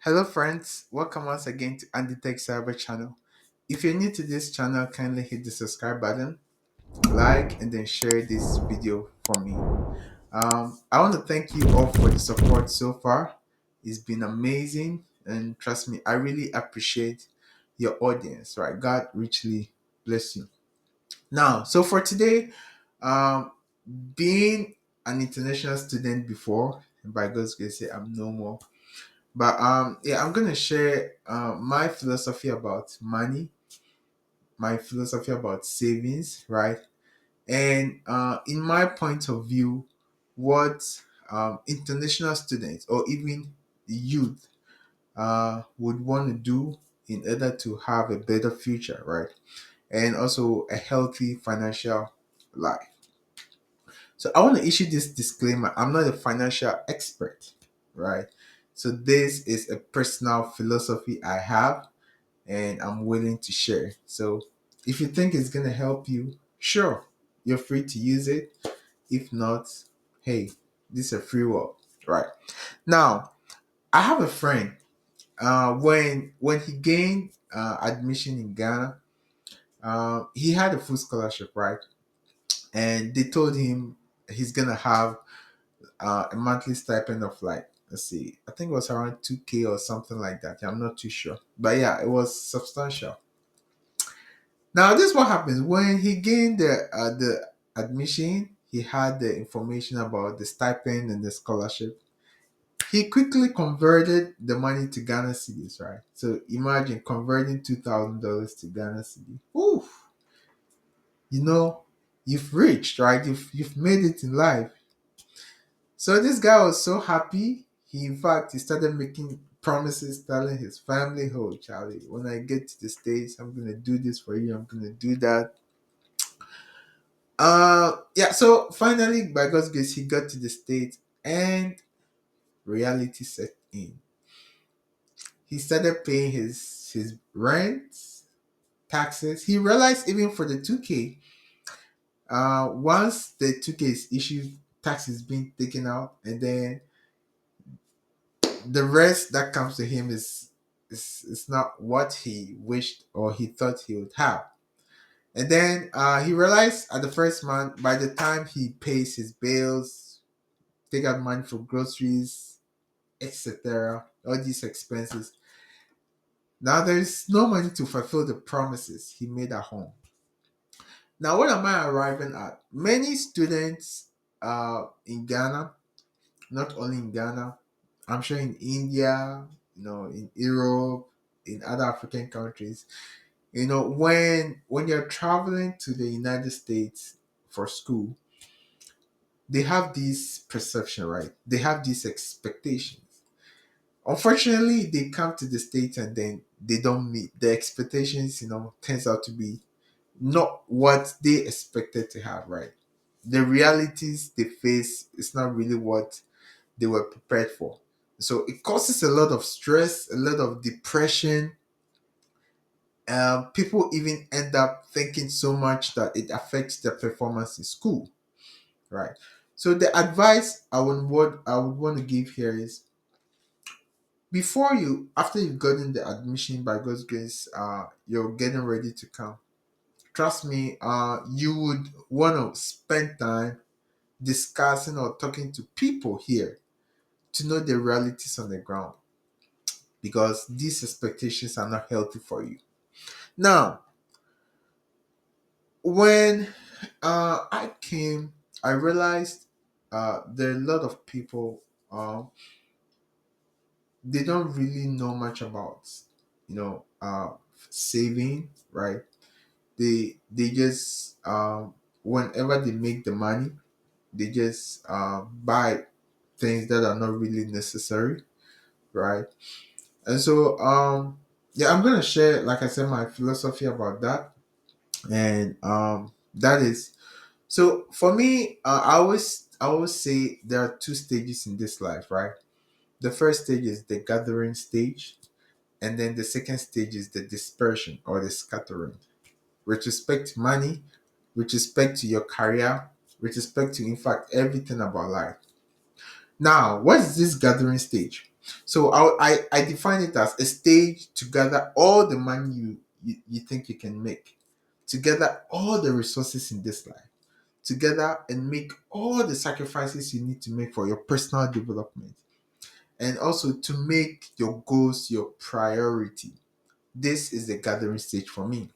Hello, friends. Welcome once again to Andy Tech Cyber channel. If you're new to this channel, kindly hit the subscribe button, like, and then share this video for me. I want to thank you all for the support so far. It's been amazing, and trust me, I really appreciate your audience. Right? God richly bless you. Now, so for today, um, being an international student before, and by God's grace, I'm no more. But yeah, I'm gonna share my philosophy about money, my philosophy about savings, right? And in my point of view, what international students or even youth would want to do in order to have a better future, right? And also a healthy financial life. So I want to issue this disclaimer. I'm not a financial expert, right? So this is a personal philosophy I have and I'm willing to share. So if you think it's gonna help you, sure, you're free to use it. If not, hey, this is a free world, right? Now, I have a friend. When he gained admission in Ghana, he had a full scholarship, right? And they told him he's gonna have a monthly stipend of like, let's see, I think it was around 2K or something like that. I'm not too sure, but yeah, it was substantial. Now, this is what happens when he gained the admission. He had the information about the stipend and the scholarship. He quickly converted the money to Ghana cedis, right? So imagine converting $2,000 to Ghana cedi. Oof, you know, you've reached, right? You've made it in life. So this guy was so happy. He, in fact, he started making promises, telling his family, "Oh, Charlie, when I get to the States, I'm gonna do this for you. I'm gonna do that." Yeah, so finally, by God's grace, he got to the States and reality set in. He started paying his rent, taxes. He realized even for the 2K, once the 2K is issued, tax is being taken out, and then the rest that comes to him is not what he wished or he thought he would have. And then he realized at the first month, by the time he pays his bills, take out money for groceries, etc., all these expenses, now there's no money to fulfill the promises he made at home. Now, what am I arriving at? Many students in Ghana, not only in Ghana, I'm sure in India, in Europe, in other African countries, when you're traveling to the United States for school, they have this perception, right? They have these expectations. Unfortunately, they come to the States and then they don't meet the expectations, turns out to be not what they expected to have, right? The realities they face is not really what they were prepared for. So it causes a lot of stress, a lot of depression. People even end up thinking so much that it affects their performance in school, right? So the advice I would want to give here is after you've gotten the admission by God's grace, you're getting ready to come. Trust me, you would want to spend time discussing or talking to people here to know the realities on the ground because these expectations are not healthy for you. Now, when I came, I realized there are a lot of people, they don't really know much about, saving, right? They just, whenever they make the money, they just buy things that are not really necessary, right? And so, yeah, I'm gonna share, like I said, my philosophy about that, and that is so for me. I always say there are two stages in this life, right? The first stage is the gathering stage, and then the second stage is the dispersion or the scattering. With respect to money, with respect to your career, with respect to in fact everything about life. Now, what is this gathering stage? So I define it as a stage to gather all the money you think you can make, to gather all the resources in this life, together and make all the sacrifices you need to make for your personal development, and also to make your goals your priority. This is the gathering stage for me.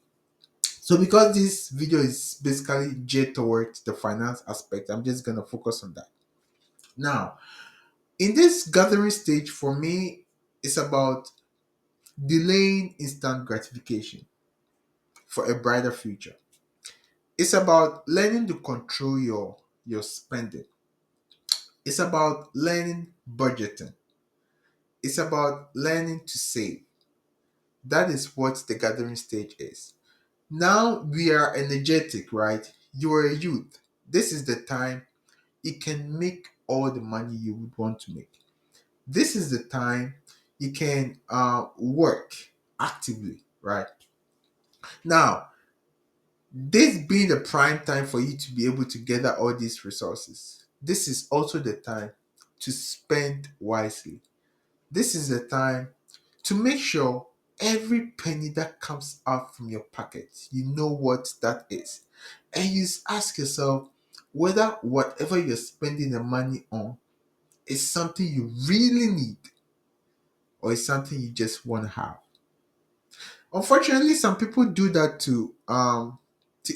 So because this video is basically geared towards the finance aspect, I'm just gonna focus on that. Now, in this gathering stage for me, it's about delaying instant gratification for a brighter future. It's about learning to control your spending. It's about learning budgeting. It's about learning to save. That is what the gathering stage is. Now we are energetic, right? You are a youth. This is the time you can make all the money you would want to make. This is the time you can work actively, right? Now, this being the prime time for you to be able to gather all these resources, this is also the time to spend wisely. This is the time to make sure every penny that comes out from your pocket, you know what that is. And you ask yourself whether whatever you're spending the money on is something you really need or is something you just want to have. Unfortunately, some people do that to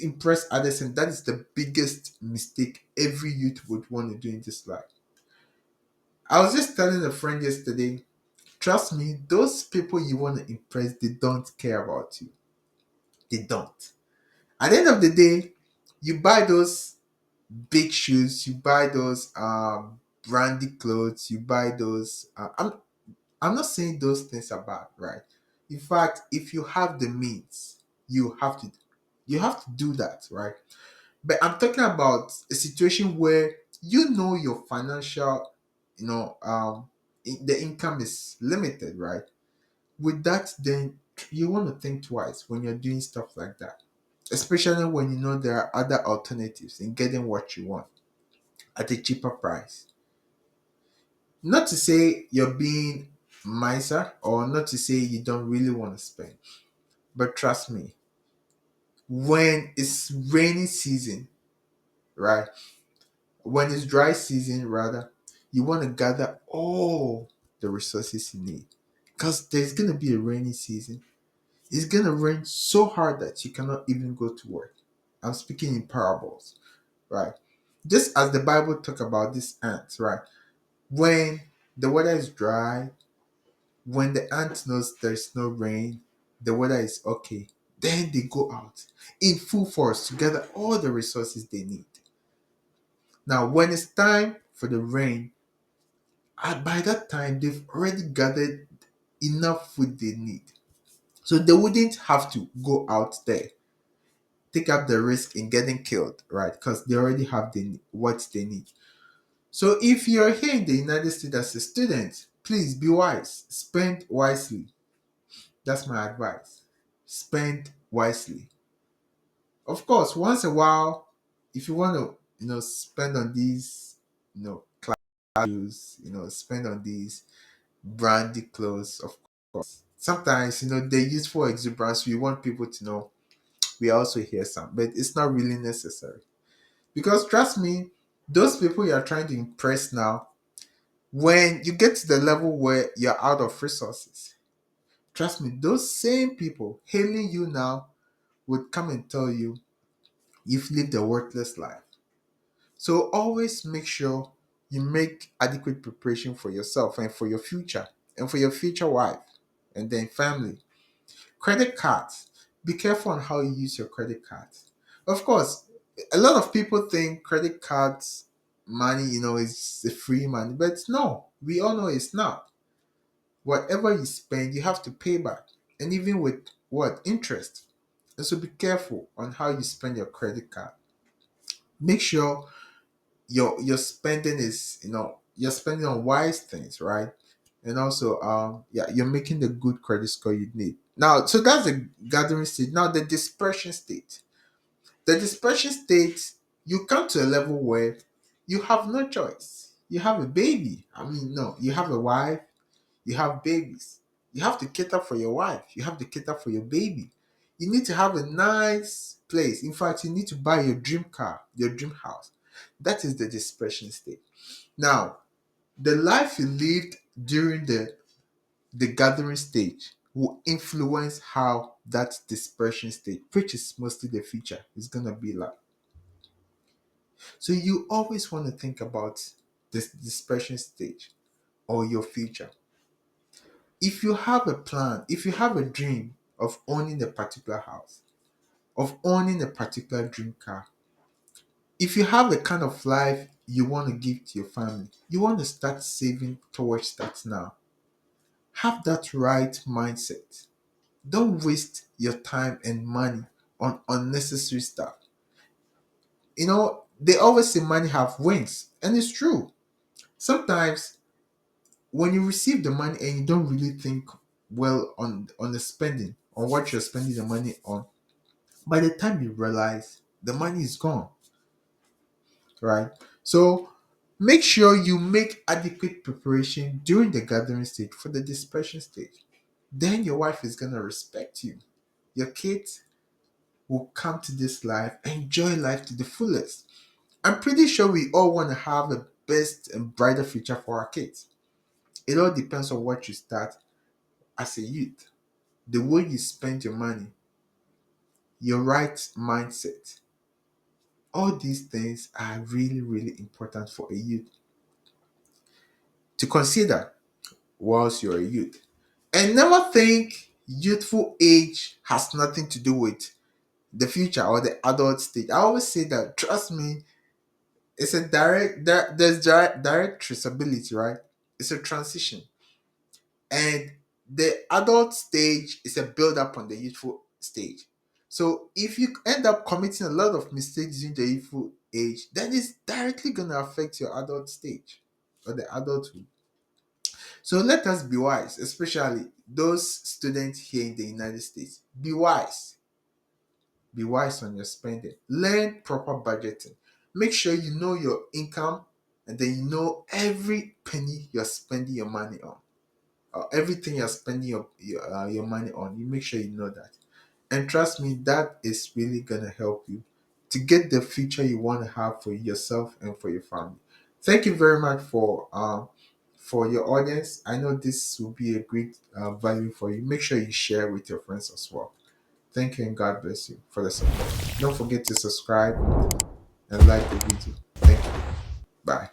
impress others, and that is the biggest mistake every youth would want to do in this life. I was just telling a friend yesterday, trust me, those people you want to impress, they don't care about you. They don't. At the end of the day, you buy those big shoes, you buy those brandy clothes, you buy those. I'm not saying those things are bad, right? In fact, if you have the means, you have to you have to do that, right? But I'm talking about a situation where you know your financial, the income is limited, right? With that, then you want to think twice when you're doing stuff like that, especially when you know there are other alternatives in getting what you want at a cheaper price. Not to say you're being miser or not to say you don't really want to spend, but trust me, when it's rainy season, right? When it's dry season, rather, you want to gather all the resources you need because there's going to be a rainy season. It's going to rain so hard that you cannot even go to work. I'm speaking in parables, right? Just as the Bible talk about these ants, right? When the weather is dry, when the ant knows there's no rain, the weather is okay, then they go out in full force to gather all the resources they need. Now, when it's time for the rain, by that time they've already gathered enough food they need. So they wouldn't have to go out there, take up the risk in getting killed, right? Because they already have what they need. So if you're here in the United States as a student, please be wise. Spend wisely. That's my advice. Spend wisely. Of course, once a while, if you want to, spend on these, clothes, spend on these brandy clothes, of course. Sometimes, they use for exuberance. We want people to know we also hear some, but it's not really necessary. Because trust me, those people you're trying to impress now, when you get to the level where you're out of resources, trust me, those same people hailing you now would come and tell you you've lived a worthless life. So always make sure you make adequate preparation for yourself and for your future and for your future wife and then family. Credit cards. Be careful on how you use your credit cards. Of course, a lot of people think credit cards money, is the free money, but no, we all know it's not. Whatever you spend, you have to pay back, and even with what interest. And so be careful on how you spend your credit card. Make sure your spending is you're spending on wise things, right? And also yeah, you're making the good credit score you need. Now, so that's the gathering state. Now the dispersion state. The dispersion state, you come to a level where you have no choice. You have a baby. I mean, no, you have a wife, you have babies. You have to cater for your wife. You have to cater for your baby. You need to have a nice place. In fact, you need to buy your dream car, your dream house. That is the dispersion stage. Now, the life you lived during the gathering stage will influence how that dispersion stage, which is mostly the future, is gonna be like. So you always want to think about this dispersion stage or your future. If you have a plan, if you have a dream of owning a particular house, of owning a particular dream car, if you have a kind of life you want to give to your family, you want to start saving towards that now. Have that right mindset. Don't waste your time and money on unnecessary stuff. They always say money have wings, and it's true. Sometimes when you receive the money and you don't really think well on the spending, on what you're spending the money on, by the time you realize the money is gone, right? So make sure you make adequate preparation during the gathering stage for the dispersion stage. Then your wife is gonna respect you. Your kids will come to this life, enjoy life to the fullest. I'm pretty sure we all want to have the best and brighter future for our kids. It all depends on what you start as a youth, the way you spend your money, your right mindset. All these things are really, really important for a youth to consider whilst you're a youth. And never think youthful age has nothing to do with the future or the adult stage. I always say that, trust me, it's a there's direct traceability, right? It's a transition. And the adult stage is a build up on the youthful stage. So if you end up committing a lot of mistakes in the youthful age, then it's directly gonna affect your adult stage or the adulthood. So let us be wise, especially those students here in the United States. Be wise. Be wise on your spending. Learn proper budgeting. Make sure you know your income and then you know every penny you're spending your money on. Everything you're spending your money on, you make sure you know that. And trust me, that is really gonna help you to get the future you want to have for yourself and for your family. Thank you very much for your audience. I know this will be a great value for you. Make sure you share with your friends as well. Thank you and God bless you for the support. Don't forget to subscribe and like the video. Thank you. Bye.